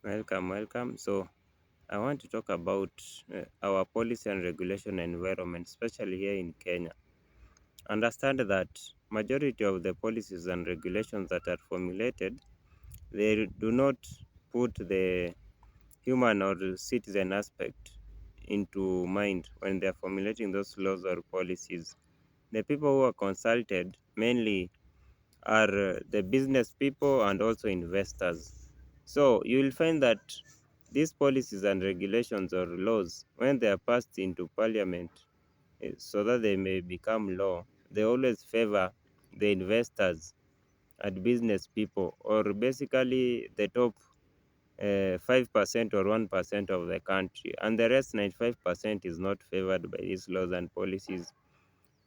Welcome. So, I want to talk about our policy and regulation environment, especially here in Kenya. Understand that majority of the policies and regulations that are formulated, they do not put the human or the citizen aspect into mind when they are formulating those laws or policies. The people who are consulted mainly are the business people and also investors. So you will find that these policies and regulations or laws, when they are passed into parliament so that they may become law, they always favor the investors and business people, or basically the top 5% or 1% of the country, and the rest 95% is not favored by these laws and policies.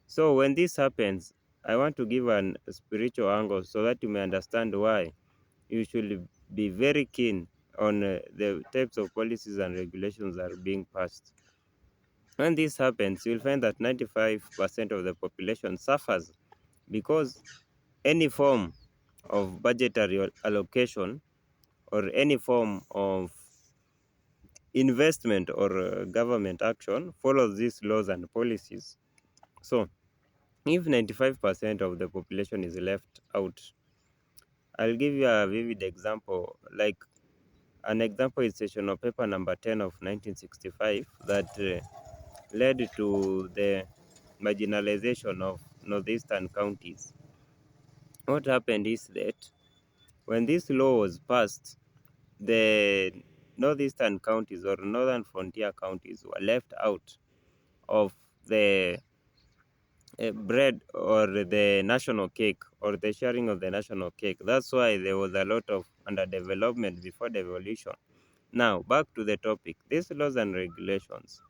So when this happens, I want to give an spiritual angle so that you may understand why you should be very keen on the types of policies and regulations that are being passed. When this happens, you'll find that 95% of the population suffers because any form of budgetary allocation or any form of investment or government action follows these laws and policies. So if 95% of the population is left out, I'll give you a vivid example. Like an example is session of paper number 10 of 1965 that led to the marginalization of northeastern counties. What happened is that when this law was passed, the northeastern counties or northern frontier counties were left out of the bread or the national cake or the sharing of the national cake. That's why there was a lot of underdevelopment before devolution. Now, back to the topic. These laws and regulations.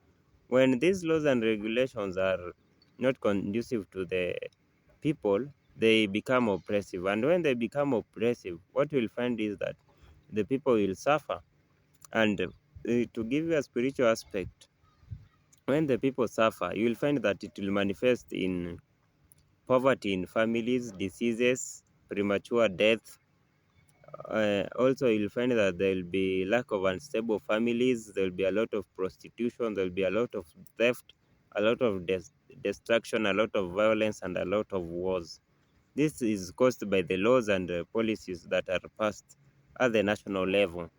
When these laws and regulations are not conducive to the people, they become oppressive. And when they become oppressive, what you'll find is that the people will suffer. And to give you a spiritual aspect, when the people suffer, you will find that it will manifest in poverty in families, diseases, premature death. Also, you'll find that there will be lack of unstable families, there will be a lot of prostitution, there will be a lot of theft, a lot of destruction, a lot of violence, and a lot of wars. This is caused by the laws and policies that are passed at the national level.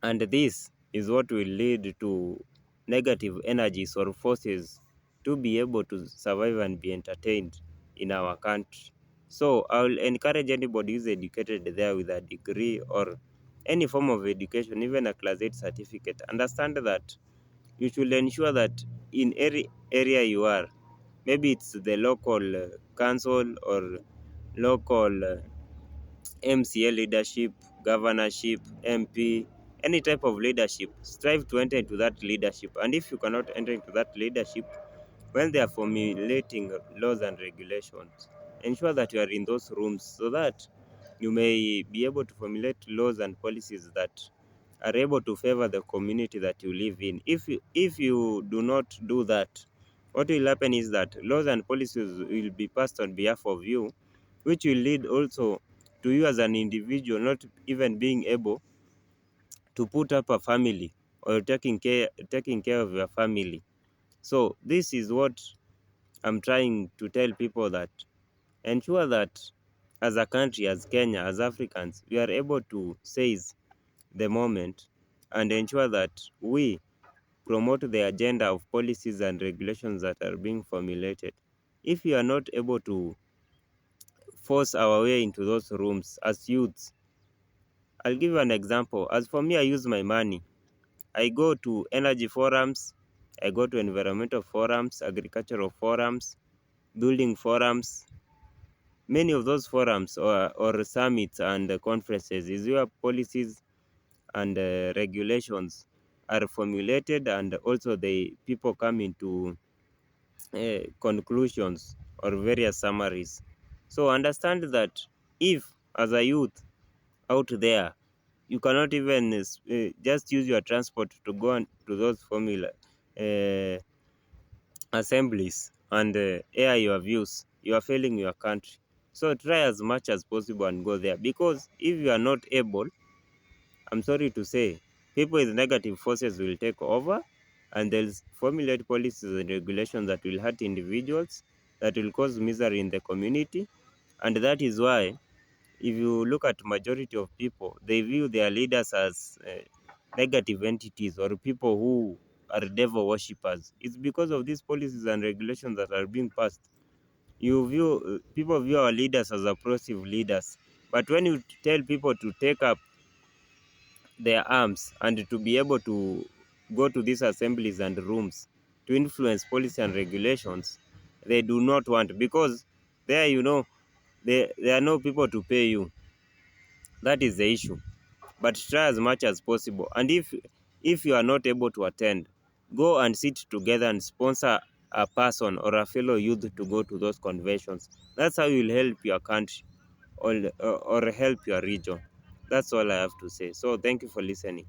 And this is what will lead to negative energies or forces to be able to survive and be entertained in our country. So I will encourage anybody who's educated there with a degree or any form of education, even a class 8 certificate, understand that you should ensure that in every area you are, maybe it's the local council or local MCA leadership, governorship, MP, any type of leadership, strive to enter into that leadership. And if you cannot enter into that leadership, when they are formulating laws and regulations, ensure that you are in those rooms so that you may be able to formulate laws and policies that are able to favor the community that you live in. If you do not do that, what will happen is that laws and policies will be passed on behalf of you, which will lead also to you as an individual not even being able to put up a family or taking care of your family. So this is what I'm trying to tell people, that ensure that as a country, as Kenya, as Africans, we are able to seize the moment and ensure that we promote the agenda of policies and regulations that are being formulated. If we are not able to force our way into those rooms as youths, I'll give you an example. As for me, I use my money. I go to energy forums, I go to environmental forums, agricultural forums, building forums. Many of those forums or summits and conferences is where policies and regulations are formulated, and also the people come into conclusions or various summaries. So understand that if as a youth out there you cannot even just use your transport to go to those formula uh, assemblies and air your views, you are failing your country. So try as much as possible and go there, because if you are not able I'm sorry to say, people with negative forces will take over, and they'll formulate policies and regulations that will hurt individuals, that will cause misery in the community. And that is why, if you look at majority of people, they view their leaders as negative entities or people who are devil worshippers. It's because of these policies and regulations that are being passed. People view our leaders as oppressive leaders, but when you tell people to take up their arms and to be able to go to these assemblies and rooms to influence policy and regulations, they do not want, because there, there are no people to pay you. That is the issue. But try as much as possible, and if you are not able to attend, go and sit together and sponsor a person or a fellow youth to go to those conventions. That's how you'll help your country, or help your region. That's all I have to say. So thank you for listening.